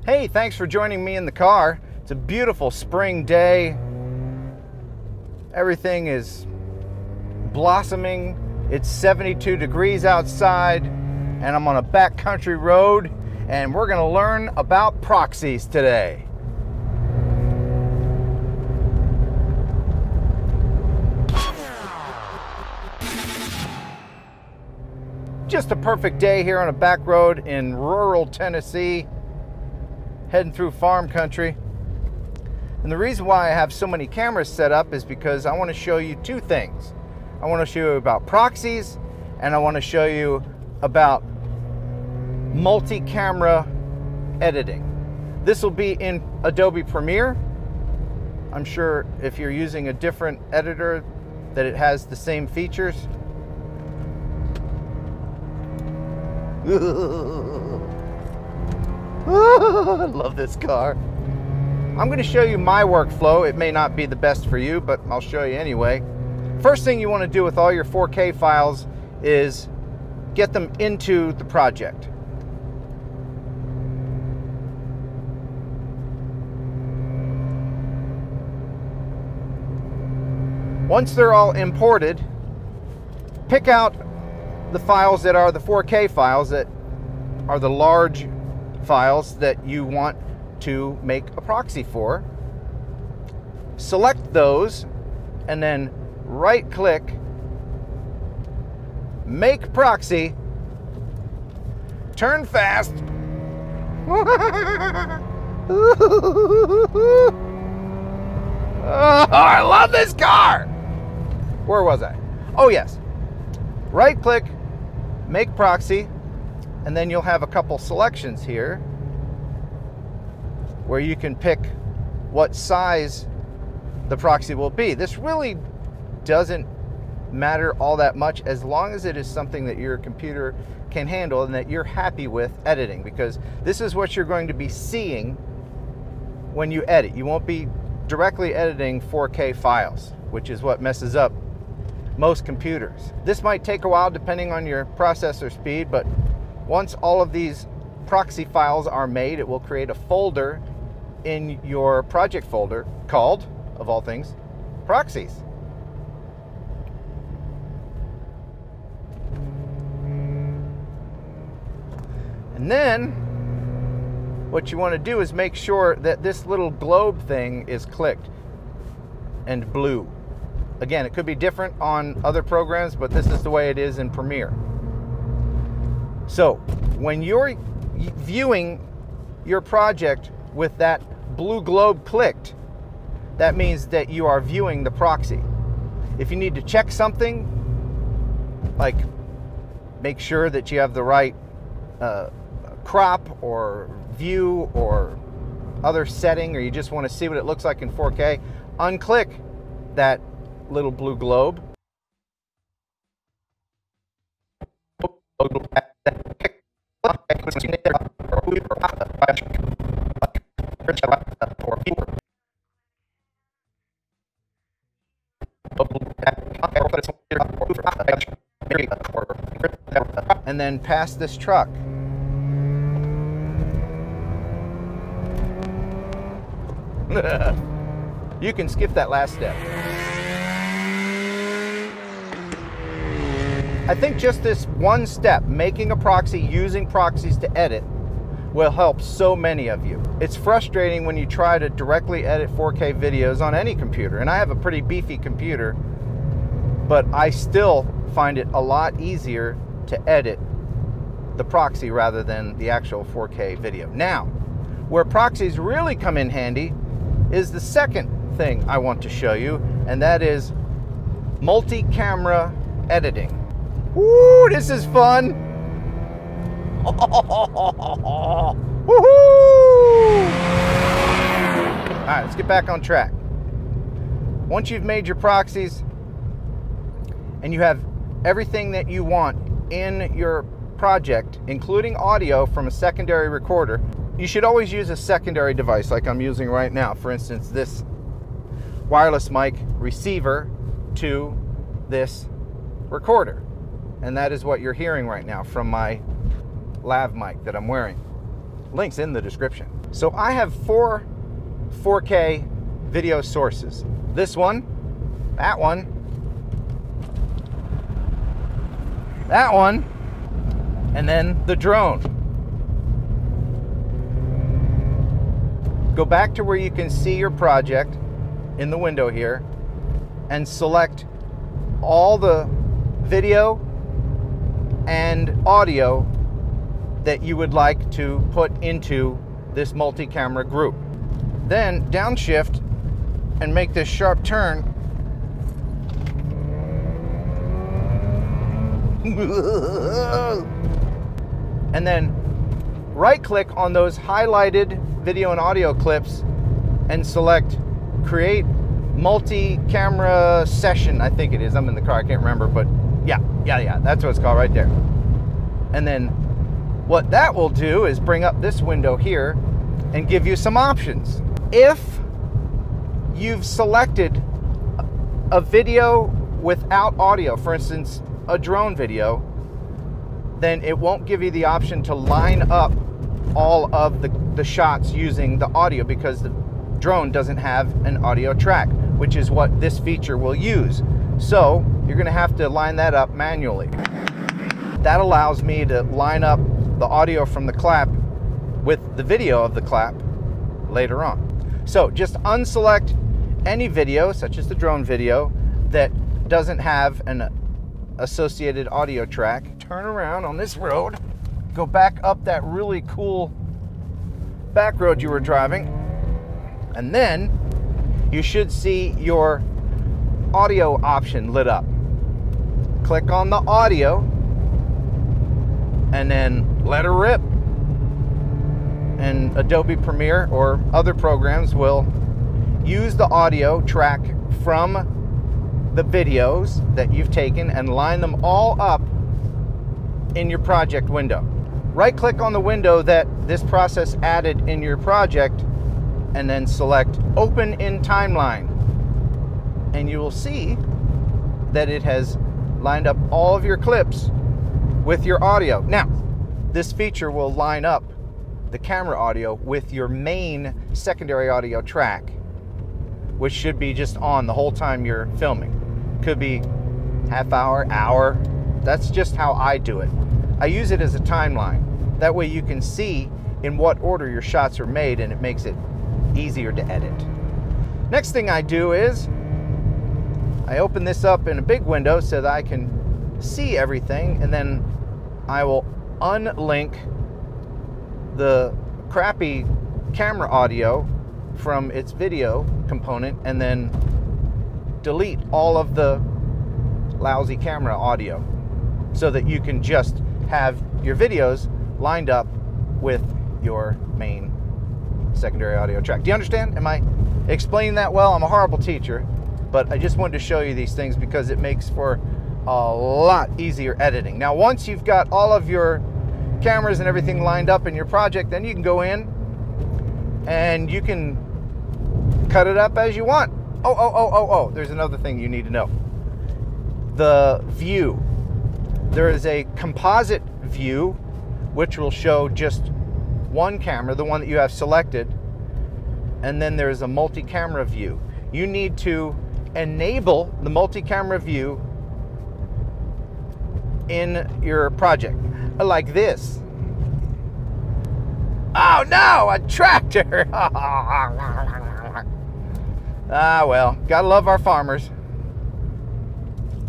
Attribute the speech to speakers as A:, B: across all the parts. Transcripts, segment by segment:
A: Hey, thanks for joining me in the car. It's a beautiful spring day. Everything is blossoming. It's 72 degrees outside, and I'm on a backcountry road, and we're gonna learn about proxies today. Just a perfect day here on a back road in rural Tennessee, heading through farm country. And the reason why I have so many cameras set up is because I want to show you two things. I want to show you about proxies, and I want to show you about multi-camera editing. This will be in Adobe Premiere. I'm sure if you're using a different editor that it has the same features. I love this car. I'm going to show you my workflow. It may not be the best for you, but I'll show you anyway. First thing you want to do with all your 4K files is get them into the project. Once they're all imported, pick out the files that are the 4K files, that are the large files that you want to make a proxy for. Select those and then right click, make proxy, turn fast. Oh, I love this car. Where was I? Oh yes, right click, make proxy, and then you'll have a couple selections here where you can pick what size the proxy will be. This really doesn't matter all that much as long as it is something that your computer can handle and that you're happy with editing, because this is what you're going to be seeing when you edit. You won't be directly editing 4K files, which is what messes up most computers. This might take a while depending on your processor speed, but once all of these proxy files are made, it will create a folder in your project folder called, of all things, proxies. And then what you want to do is make sure that this little globe thing is clicked and blue. Again, it could be different on other programs, but this is the way it is in Premiere. So when you're viewing your project with that blue globe clicked, that means that you are viewing the proxy. If you need to check something, like make sure that you have the right crop or view or other setting, or you just want to see what it looks like in 4K, unclick that little blue globe. And then pass this truck. You can skip that last step. I think just this one step, making a proxy, using proxies to edit, will help so many of you. It's frustrating when you try to directly edit 4K videos on any computer, and I have a pretty beefy computer, but I still find it a lot easier to edit the proxy rather than the actual 4K video. Now, where proxies really come in handy is the second thing I want to show you, and that is multi-camera editing. Woo, this is fun. Woohoo! All right, let's get back on track. Once you've made your proxies and you have everything that you want in your project, including audio from a secondary recorder, you should always use a secondary device like I'm using right now. For instance, this wireless mic receiver to this recorder. And that is what you're hearing right now from my lav mic that I'm wearing. Link's in the description. So I have 4 4K video sources. This one, that one, that one, and then the drone. Go back to where you can see your project in the window here and select all the video and audio that you would like to put into this multi-camera group. Then downshift and make this sharp turn. And then right click on those highlighted video and audio clips and select create multi-camera session. I think it is. I'm in the car, I can't remember, but yeah, that's what it's called right there. And then what that will do is bring up this window here and give you some options. If you've selected a video without audio, for instance, a drone video, then it won't give you the option to line up all of the shots using the audio, because the drone doesn't have an audio track, which is what this feature will use. So you're going to have to line that up manually. That allows me to line up the audio from the clap with the video of the clap later on. So just unselect any video, such as the drone video, that doesn't have an associated audio track. Turn around on this road, go back up that really cool back road you were driving, and then you should see your audio option lit up. Click on the audio and then let her rip. And Adobe Premiere or other programs will use the audio track from the videos that you've taken and line them all up in your project window. Right click on the window that this process added in your project and then select Open in Timeline. And you will see that it has lined up all of your clips with your audio. Now, this feature will line up the camera audio with your main secondary audio track, which should be just on the whole time you're filming. Could be half hour, hour. That's just how I do it. I use it as a timeline. That way you can see in what order your shots are made, and it makes it easier to edit. Next thing I do is I open this up in a big window so that I can see everything, and then I will unlink the crappy camera audio from its video component and then delete all of the lousy camera audio so that you can just have your videos lined up with your main secondary audio track. Do you understand? Am I explaining that well? I'm a horrible teacher, but I just wanted to show you these things because it makes for a lot easier editing. Now, once you've got all of your cameras and everything lined up in your project, then you can go in and you can cut it up as you want. Oh, there's another thing you need to know. The view. There is a composite view which will show just one camera, the one that you have selected, and then there's a multi-camera view. You need to enable the multi-camera view in your project, like this. Oh no, a tractor! Ah, well, gotta love our farmers.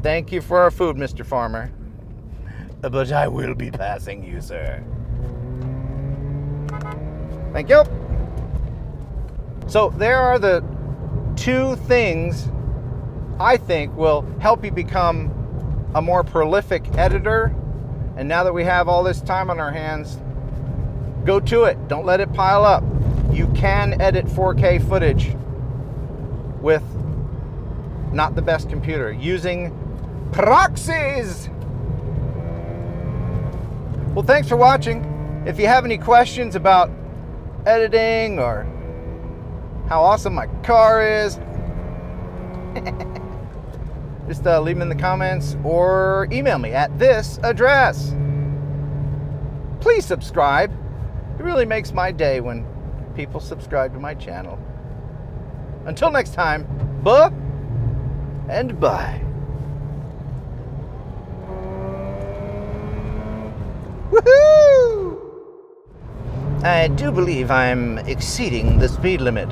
A: Thank you for our food, Mr. Farmer. But I will be passing you, sir. Thank you. So there are the two things I think will help you become a more prolific editor. And now that we have all this time on our hands, go to it. Don't let it pile up. You can edit 4K footage with not the best computer using PROXIES. Well, thanks for watching. If you have any questions about editing or how awesome my car is, just leave them in the comments or email me at this address. Please subscribe. It really makes my day when people subscribe to my channel. Until next time, buh and bye. Woohoo! I do believe I'm exceeding the speed limit.